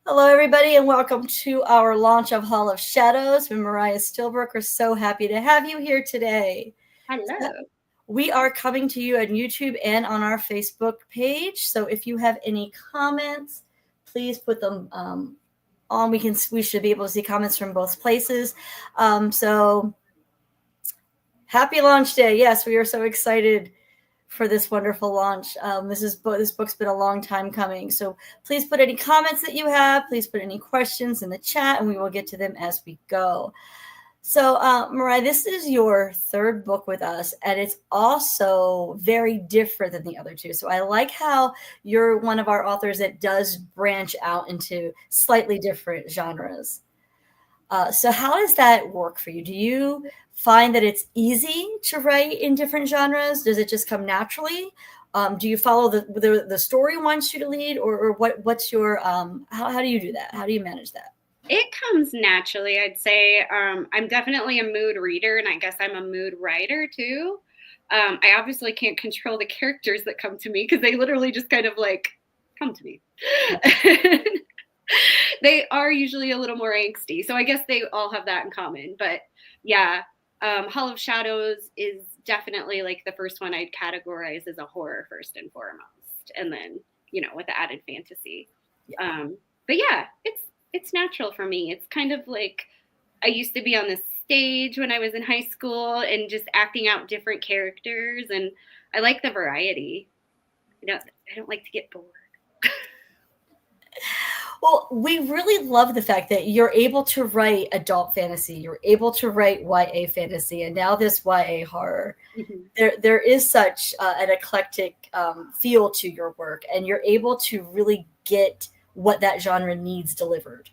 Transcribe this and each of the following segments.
Hello, everybody, and welcome to our launch of Hall of Shadows with Mariah Stillbrook. We're so happy to have you here today. Hello. We are coming to you on YouTube and on our Facebook page. So if you have any comments, please put them on. We should be able to see comments from both places. So happy launch day! Yes, we are so excited for this wonderful launch. This book's been a long time coming. So please put any comments that you have. Please put any questions in the chat, and we will get to them as we go. So, Mariah, this is your third book with us, and it's also very different than the other two. So I like how you're one of our authors that does branch out into slightly different genres. So how does that work for you? Do you find that it's easy to write in different genres? Does it just come naturally? Do you follow the story wants you to lead, or what's your how do you do that? How do you manage that? It comes naturally, I'd say. I'm definitely a mood reader, and I guess I'm a mood writer too. I obviously can't control the characters that come to me because they literally just kind of like come to me. They are usually a little more angsty, so I guess they all have that in common. But yeah, Hall of Shadows is definitely like the first one I'd categorize as a horror first and foremost, and then with the added fantasy. Yeah. But yeah, it's natural for me. It's kind of like I used to be on the stage when I was in high school and just acting out different characters, and I like the variety. I don't like to get bored. Well, we really love the fact that you're able to write adult fantasy, you're able to write YA fantasy, and now this YA horror. Mm-hmm. There is such an eclectic feel to your work, and you're able to really get what that genre needs delivered.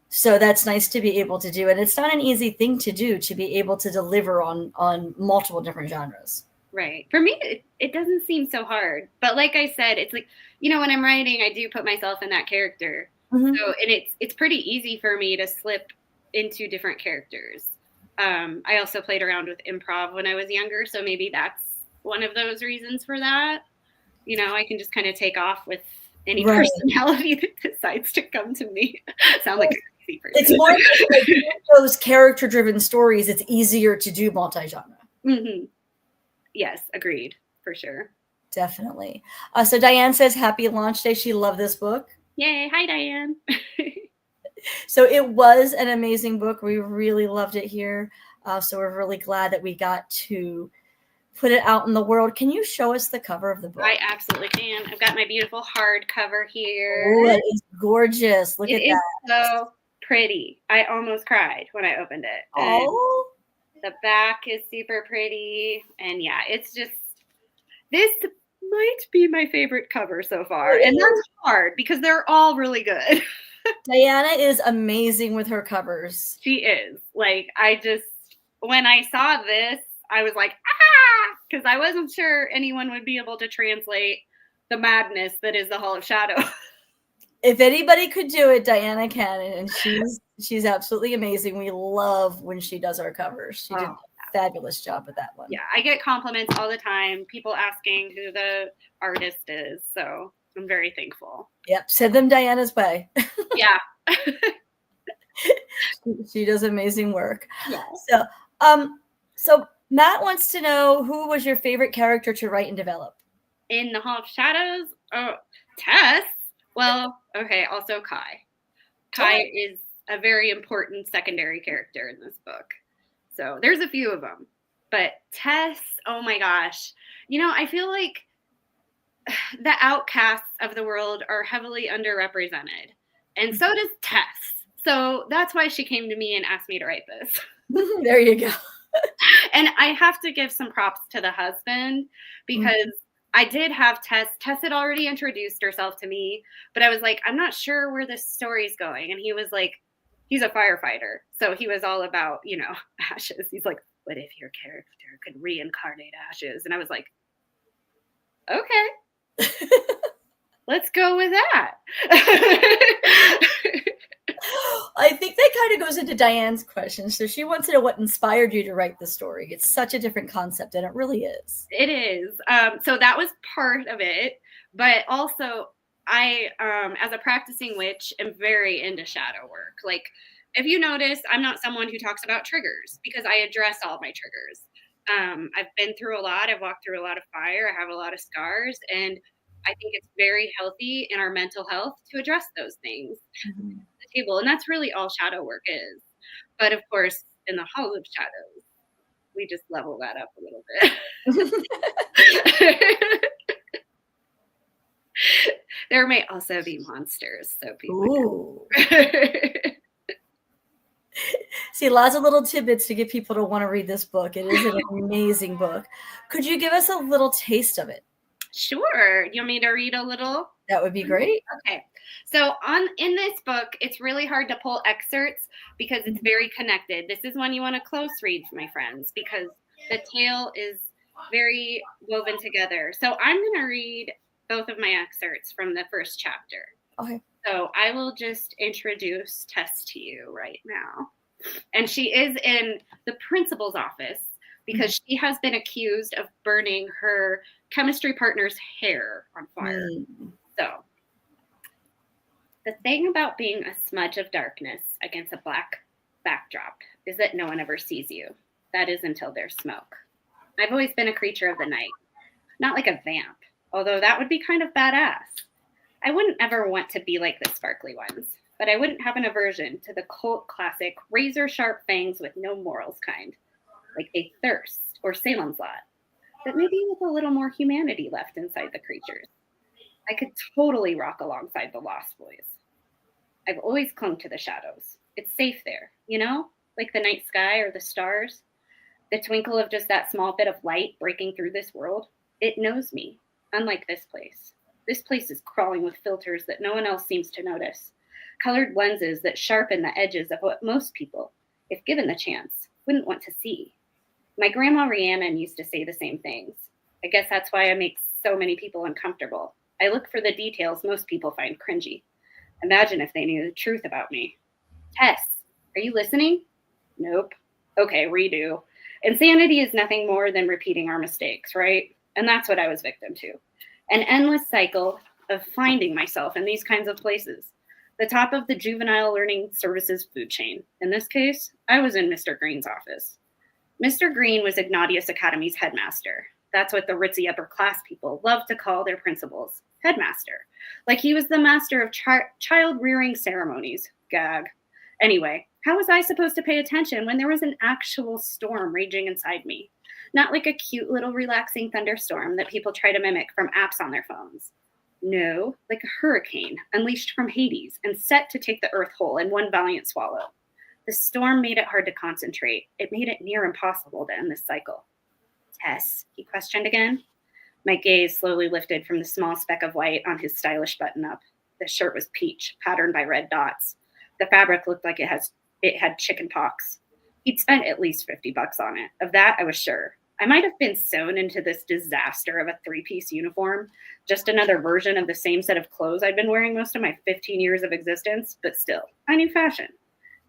So that's nice to be able to do, and it's not an easy thing to do, to be able to deliver on multiple different genres. Right. For me, it doesn't seem so hard. But like I said, it's like, when I'm writing, I do put myself in that character. Mm-hmm. So, and it's pretty easy for me to slip into different characters. I also played around with improv when I was younger, so maybe that's one of those reasons for that. I can just kind of take off with any personality that decides to come to me. Sound like a crazy person. It's more like those character-driven stories. It's easier to do multi-genre. Mm-hmm. Yes, agreed, for sure. Definitely. So Diane says, happy launch day. She loved this book. Yay. Hi, Diane. So it was an amazing book. We really loved it here. So we're really glad that we got to put it out in the world. Can you show us the cover of the book? I absolutely can. I've got my beautiful hardcover here. Oh, it is gorgeous. Look at that. It is so pretty. I almost cried when I opened it. Oh. The back is super pretty. And yeah, it's just, this might be my favorite cover so far. And that's hard because they're all really good. Diana is amazing with her covers. She is. Like, when I saw this, I was like, because I wasn't sure anyone would be able to translate the madness that is the Hall of Shadows. If anybody could do it, Diana can, and she's absolutely amazing. We love when she does our covers. She did a fabulous job with that one. Yeah, I get compliments all the time, people asking who the artist is, so I'm very thankful. Yep, send them Diana's way. Yeah. She does amazing work. Yeah. So Matt wants to know, who was your favorite character to write and develop? In the Hall of Shadows? Oh, Tess. Well, okay, also Kai. Kai is a very important secondary character in this book. So there's a few of them. But Tess, oh my gosh. I feel like the outcasts of the world are heavily underrepresented. And so does Tess. So that's why she came to me and asked me to write this. There you go. And I have to give some props to the husband, because I did have Tess. Tess had already introduced herself to me, but I was like, I'm not sure where this story's going. And he was like, he's a firefighter. So he was all about, ashes. He's like, what if your character could reincarnate ashes? And I was like, okay, let's go with that. I think that kind of goes into Diane's question. So she wants to know what inspired you to write the story. It's such a different concept, and it really is. It is. So that was part of it. But also, I, as a practicing witch, am very into shadow work. Like, if you notice, I'm not someone who talks about triggers because I address all my triggers. I've been through a lot. I've walked through a lot of fire. I have a lot of scars, and I think it's very healthy in our mental health to address those things Mhm. at the table, and that's really all shadow work is. But of course, in the Hall of Shadows, we just level that up a little bit. There may also be monsters, so people. Ooh. See, lots of little tidbits to get people to want to read this book. It is an amazing book. Could you give us a little taste of it? Sure. You want me to read a little? That would be great. Okay. So in this book, it's really hard to pull excerpts because it's very connected. This is one you want to close read, my friends, because the tale is very woven together. So I'm going to read both of my excerpts from the first chapter. Okay. So I will just introduce Tess to you right now. And she is in the principal's office because she has been accused of burning her chemistry partner's hair on fire. So the thing about being a smudge of darkness against a black backdrop is that no one ever sees you. That is until there's smoke. I've always been a creature of the night, not like a vamp, although that would be kind of badass. I wouldn't ever want to be like the sparkly ones, but I wouldn't have an aversion to the cult classic razor-sharp fangs with no morals kind, like a thirst or Salem's Lot, but maybe with a little more humanity left inside the creatures. I could totally rock alongside the Lost Boys. I've always clung to the shadows. It's safe there, you know, like the night sky or the stars. The twinkle of just that small bit of light breaking through this world, it knows me, unlike this place. This place is crawling with filters that no one else seems to notice. Colored lenses that sharpen the edges of what most people, if given the chance, wouldn't want to see. My grandma Rhiannon used to say the same things. I guess that's why I make so many people uncomfortable. I look for the details most people find cringy. Imagine if they knew the truth about me. Tess, are you listening? Nope. Okay, redo. Insanity is nothing more than repeating our mistakes, right? And that's what I was victim to. An endless cycle of finding myself in these kinds of places. The top of the juvenile learning services food chain. In this case, I was in Mr. Green's office. Mr. Green was Ignatius Academy's headmaster. That's what the ritzy upper class people love to call their principals, headmaster. Like he was the master of child rearing ceremonies. Gag. Anyway, how was I supposed to pay attention when there was an actual storm raging inside me? Not like a cute little relaxing thunderstorm that people try to mimic from apps on their phones. No, like a hurricane unleashed from Hades and set to take the earth whole in one valiant swallow. The storm made it hard to concentrate. It made it near impossible to end this cycle. Tess, he questioned again. My gaze slowly lifted from the small speck of white on his stylish button-up. The shirt was peach, patterned by red dots. The fabric looked like it had chicken pox. He'd spent at least $50 on it. Of that, I was sure. I might have been sewn into this disaster of a three-piece uniform, just another version of the same set of clothes I'd been wearing most of my 15 years of existence, but still, I knew fashion.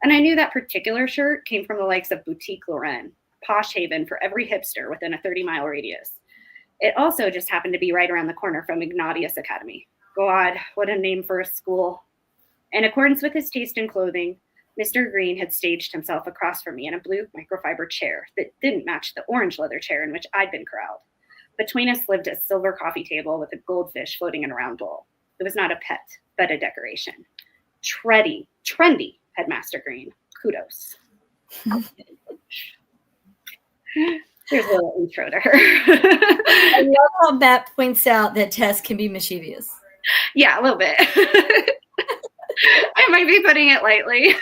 And I knew that particular shirt came from the likes of Boutique Lorraine, posh haven for every hipster within a 30-mile radius. It also just happened to be right around the corner from Ignatius Academy. God, what a name for a school. In accordance with his taste in clothing, Mr. Green had staged himself across from me in a blue microfiber chair that didn't match the orange leather chair in which I'd been corralled. Between us lived a silver coffee table with a goldfish floating in a round bowl. It was not a pet, but a decoration. Trendy, Headmaster Green. Kudos. Here's a little intro to her. I love how Matt points out that Tess can be mischievous. Yeah, a little bit. I might be putting it lightly.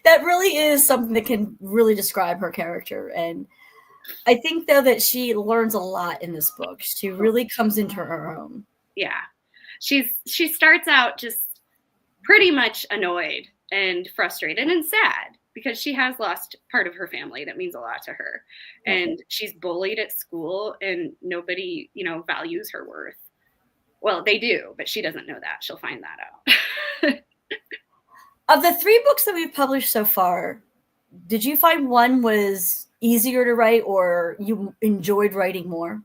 That really is something that can really describe her character. And I think, though, that she learns a lot in this book. She really comes into her own. Yeah. She starts out just pretty much annoyed and frustrated and sad because she has lost part of her family that means a lot to her. And she's bullied at school and nobody, values her worth. Well, they do, but she doesn't know that. She'll find that out. Of the 3 books that we've published so far, did you find one was easier to write or you enjoyed writing more?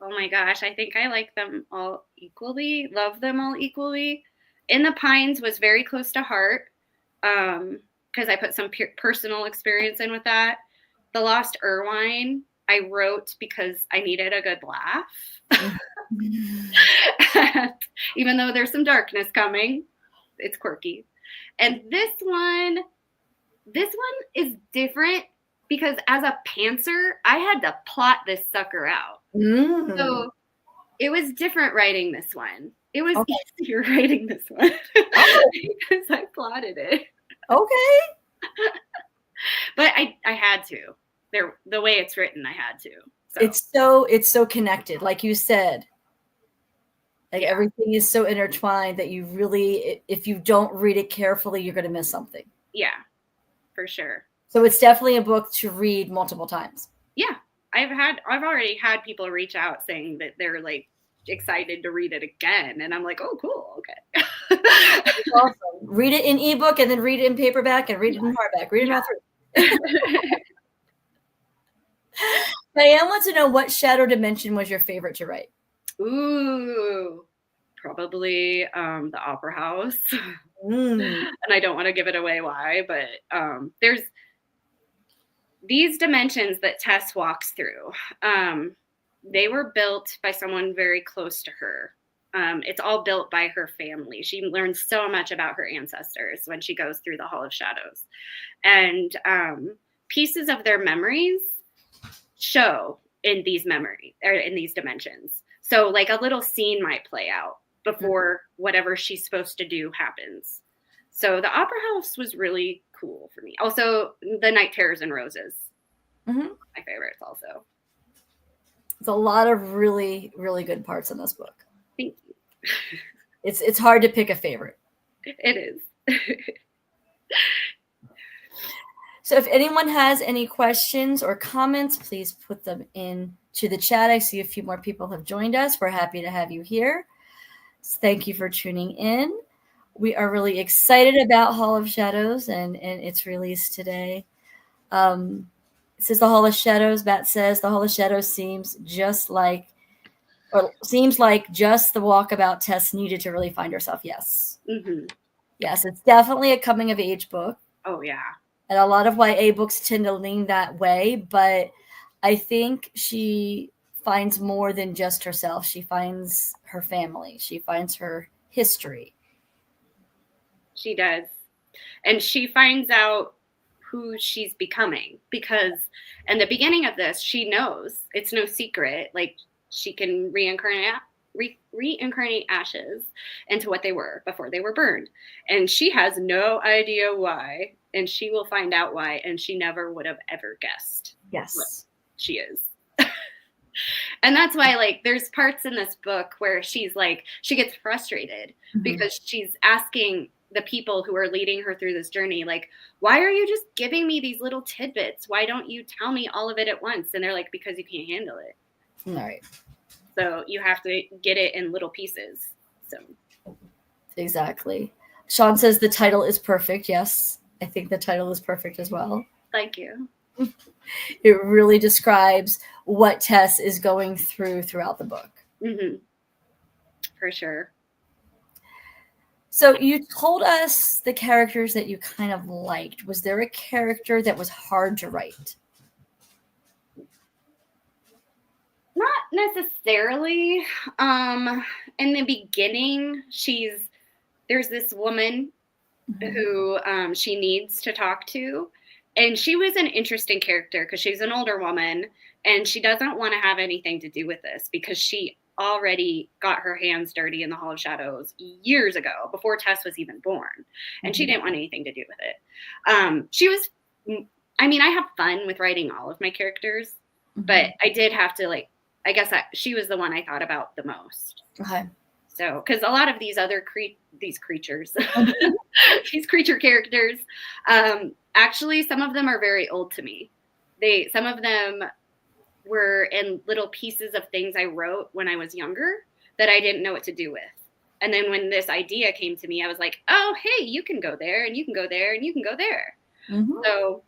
Oh my gosh, I think I like them all equally, love them all equally. In the Pines was very close to heart because I put some personal experience in with that. The Lost Irvine, I wrote because I needed a good laugh. And even though there's some darkness coming, it's quirky. And this one is different because as a pantser, I had to plot this sucker out. So it was different writing this one. It was easier writing this one because I plotted it. Okay. But I had to. The way it's written, I had to. So. It's so connected, like you said. Like everything is so intertwined that you really, if you don't read it carefully, you're going to miss something. Yeah, for sure. So it's definitely a book to read multiple times. Yeah, I've already had people reach out saying that they're like excited to read it again, and I'm like, oh, cool, okay. Awesome. Read it in ebook, and then read it in paperback, and read it in hardback. Read it all through. Diane wants to know, what shadow dimension was your favorite to write? Ooh, probably the Opera House. And I don't want to give it away why, but there's these dimensions that Tess walks through. They were built by someone very close to her. It's all built by her family. She learns so much about her ancestors when she goes through the Hall of Shadows. And pieces of their memories show in these dimensions. So like a little scene might play out before whatever she's supposed to do happens. So the Opera House was really cool for me. Also, The Night Terrors and Roses. My favorites also. There's a lot of really, really good parts in this book. Thank you. It's hard to pick a favorite. It is. So if anyone has any questions or comments, please put them into the chat. I see a few more people have joined us. We're happy to have you here. So thank you for tuning in. We are really excited about Hall of Shadows and its release today. It says the Hall of Shadows. Matt says the Hall of Shadows seems like just the walkabout Tess needed to really find herself. Yes. Yes, it's definitely a coming of age book. Oh, yeah. And a lot of YA books tend to lean that way, but I think she finds more than just herself. She finds her family. She finds her history. She does. And she finds out who she's becoming because in the beginning of this, she knows it's no secret. Like she can reincarnate ashes into what they were before they were burned. And she has no idea why. And she will find out why. And she never would have ever guessed. Yes. What she is. And that's why, like, there's parts in this book where she's like, she gets frustrated because she's asking the people who are leading her through this journey, like, why are you just giving me these little tidbits? Why don't you tell me all of it at once? And they're like, because you can't handle it. All right. So you have to get it in little pieces. So exactly. Sean says the title is perfect. Yes, I think the title is perfect as well. Thank you. It really describes what Tess is going throughout the book. For sure. So you told us the characters that you kind of liked. Was there a character that was hard to write? Not necessarily. In the beginning, there's this woman who she needs to talk to. And she was an interesting character because she's an older woman and she doesn't want to have anything to do with this because she already got her hands dirty in the Hall of Shadows years ago before Tess was even born. And she didn't want anything to do with it. I have fun with writing all of my characters, but I did have to she was the one I thought about the most. Okay. So, because a lot of these other these creatures, these creature characters, actually, some of them are very old to me. Some of them were in little pieces of things I wrote when I was younger that I didn't know what to do with. And then when this idea came to me, I was like, oh, hey, you can go there and you can go there and you can go there. So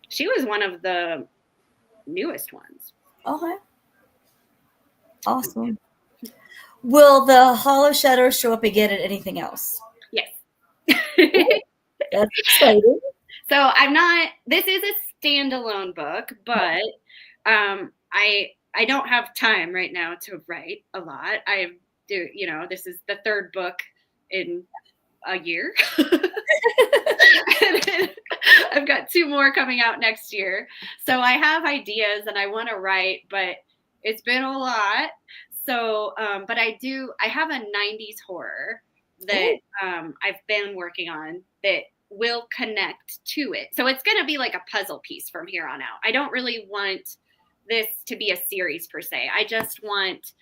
she was one of the newest ones. Okay. Awesome. Will the Hollow Shadows show up again in anything else? Yes. That's exciting. So this is a standalone book, but I don't have time right now to write a lot. This is the third book in a year. And then I've got 2 more coming out next year. So I have ideas and I want to write, but it's been a lot. So, but I have a 90s horror that I've been working on that will connect to it. So it's going to be like a puzzle piece from here on out. I don't really want this to be a series per se. I just want,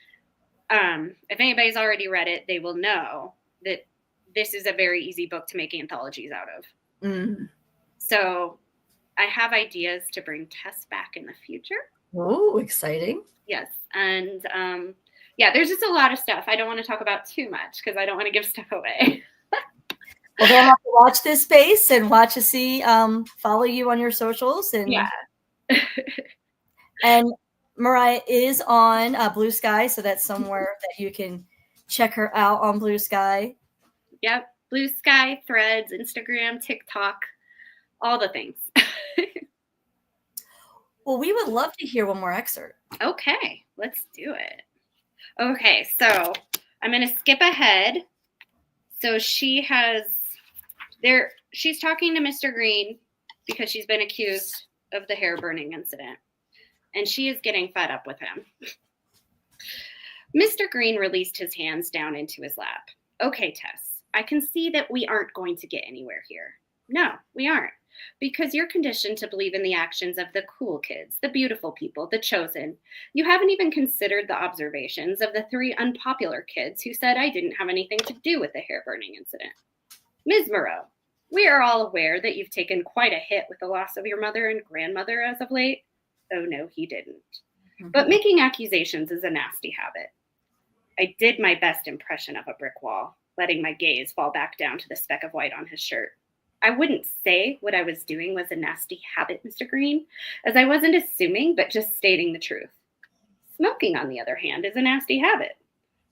if anybody's already read it, they will know that this is a very easy book to make anthologies out of. Mm. So I have ideas to bring Tess back in the future. Oh, exciting. Yes. And there's just a lot of stuff. I don't want to talk about too much because I don't want to give stuff away. Well, they'll have to watch this space and watch us follow you on your socials. And and Mariah is on Blue Sky, so that's somewhere that you can check her out on Blue Sky. Yep. Blue Sky, Threads, Instagram, TikTok, all the things. Well, we would love to hear one more excerpt. Okay, let's do it. Okay, so I'm going to skip ahead. So she's talking to Mr. Green because she's been accused of the hair burning incident, and she is getting fed up with him. Mr. Green released his hands down into his lap. Okay, Tess, I can see that we aren't going to get anywhere here. No, we aren't. Because you're conditioned to believe in the actions of the cool kids, the beautiful people, the chosen. You haven't even considered the observations of the 3 unpopular kids who said I didn't have anything to do with the hair burning incident. Ms. Moreau, we are all aware that you've taken quite a hit with the loss of your mother and grandmother as of late. Oh, no, he didn't. Mm-hmm. But making accusations is a nasty habit. I did my best impression of a brick wall, letting my gaze fall back down to the speck of white on his shirt. I wouldn't say what I was doing was a nasty habit, Mr. Green, as I wasn't assuming, but just stating the truth. Smoking, on the other hand, is a nasty habit.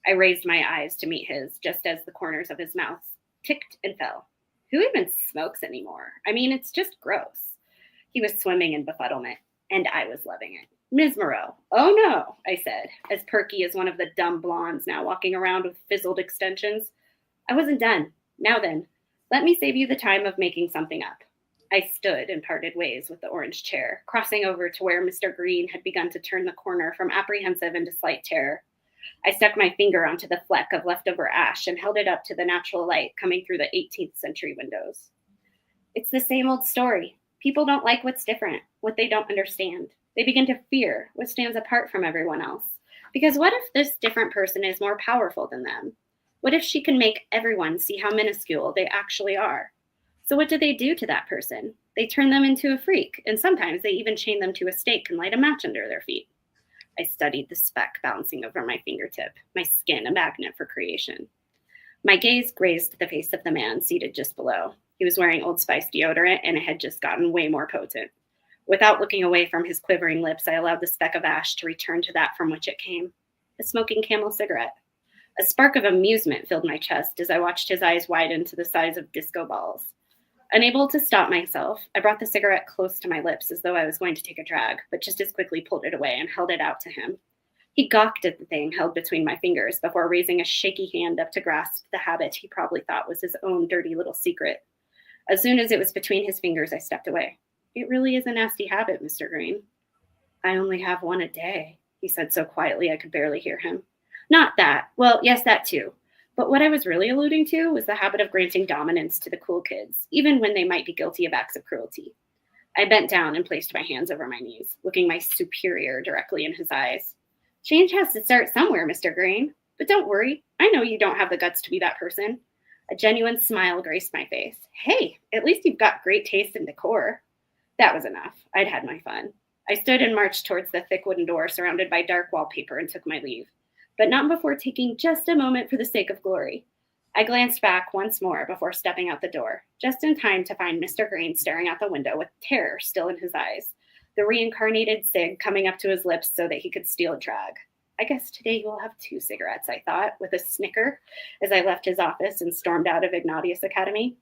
I raised my eyes to meet his, just as the corners of his mouth ticked and fell. Who even smokes anymore? I mean, it's just gross. He was swimming in befuddlement, and I was loving it. Ms. Moreau, oh no, I said, as perky as one of the dumb blondes now walking around with fizzled extensions. I wasn't done. Now then, let me save you the time of making something up. I stood and parted ways with the orange chair, crossing over to where Mr. Green had begun to turn the corner from apprehensive into slight terror. I stuck my finger onto the fleck of leftover ash and held it up to the natural light coming through the 18th century windows. It's the same old story. People don't like what's different, what they don't understand. They begin to fear what stands apart from everyone else. Because what if this different person is more powerful than them? What if she can make everyone see how minuscule they actually are? So what do they do to that person? They turn them into a freak, and sometimes they even chain them to a stake and light a match under their feet. I studied the speck bouncing over my fingertip, my skin a magnet for creation. My gaze grazed the face of the man seated just below. He was wearing Old Spice deodorant, and it had just gotten way more potent. Without looking away from his quivering lips, I allowed the speck of ash to return to that from which it came, a smoking Camel cigarette. A spark of amusement filled my chest as I watched his eyes widen to the size of disco balls. Unable to stop myself, I brought the cigarette close to my lips as though I was going to take a drag, but just as quickly pulled it away and held it out to him. He gawked at the thing held between my fingers before raising a shaky hand up to grasp the habit he probably thought was his own dirty little secret. As soon as it was between his fingers, I stepped away. It really is a nasty habit, Mr. Green. I only have one a day, he said so quietly I could barely hear him. Not that. Well, yes, that too. But what I was really alluding to was the habit of granting dominance to the cool kids, even when they might be guilty of acts of cruelty. I bent down and placed my hands over my knees, looking my superior directly in his eyes. Change has to start somewhere, Mr. Green. But don't worry. I know you don't have the guts to be that person. A genuine smile graced my face. Hey, at least you've got great taste and decor. That was enough. I'd had my fun. I stood and marched towards the thick wooden door surrounded by dark wallpaper and took my leave. But not before taking just a moment for the sake of glory. I glanced back once more before stepping out the door, just in time to find Mr. Green staring out the window with terror still in his eyes, the reincarnated cig coming up to his lips so that he could steal a drag. I guess today you will have 2 cigarettes, I thought, with a snicker as I left his office and stormed out of Ignatius Academy.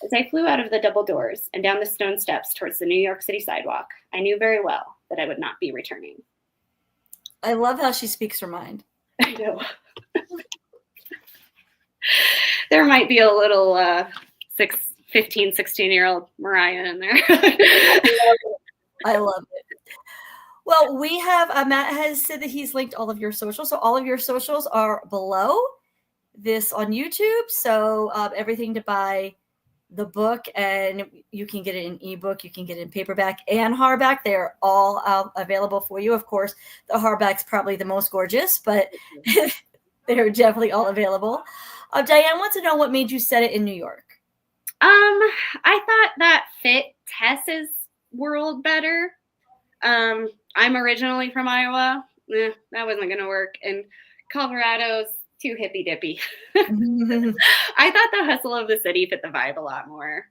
As I flew out of the double doors and down the stone steps towards the New York City sidewalk, I knew very well that I would not be returning. I love how she speaks her mind. I know. There might be a little 15, 16-year-old Mariah in there. I love it. Well, we have, Matt has said that he's linked all of your socials. So all of your socials are below this on YouTube. So everything to buy the book, and you can get it in ebook, you can get it in paperback and hardback. They're all available for you. Of course, the hardback's probably the most gorgeous, but they're definitely all available. Diane wants to know what made you set it in New York. I thought that fit Tess's world better. I'm originally from Iowa. That wasn't going to work. And Colorado's too hippy dippy. I thought the hustle of the city fit the vibe a lot more.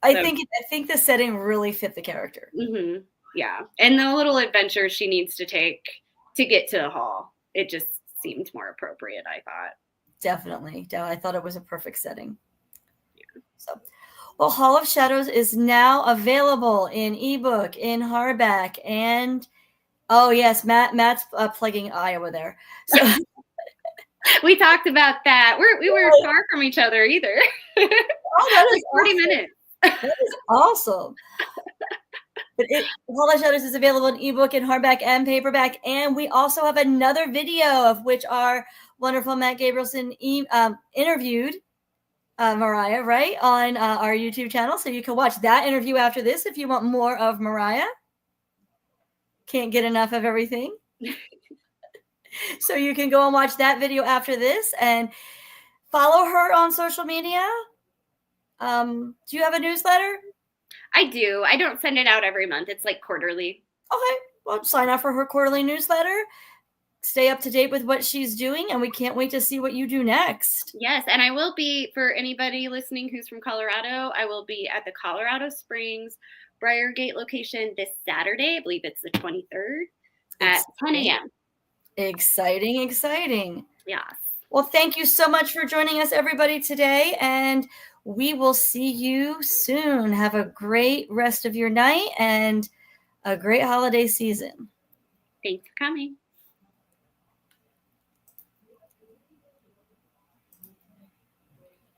I think the setting really fit the character. Mm-hmm. Yeah. And the little adventure she needs to take to get to the hall, it just seemed more appropriate, I thought. Definitely. I thought it was a perfect setting. Yeah. So, well, Hall of Shadows is now available in ebook, in hardback, and oh yes, Matt's plugging Iowa there. So we talked about that. We weren't far from each other either. Oh, that is like 40 awesome. minutes. That is awesome. But Hall of Shadows is available in ebook, in hardback, and paperback, and we also have another video of which our wonderful Matt Gabrielson interviewed Mariah, right, on our YouTube channel. So you can watch that interview after this if you want more of Mariah. Can't get enough of everything. So you can go and watch that video after this and follow her on social media. Do you have a newsletter? I do. I don't send it out every month. It's like quarterly. Okay. Well, sign up for her quarterly newsletter. Stay up to date with what she's doing, and we can't wait to see what you do next. Yes, and I will be, for anybody listening who's from Colorado, I will be at the Colorado Springs Briargate location this Saturday. I believe it's the 23rd at 10 a.m. Exciting. Yeah. Well, thank you so much for joining us, everybody, today, and we will see you soon. Have a great rest of your night and a great holiday season. Thanks for coming.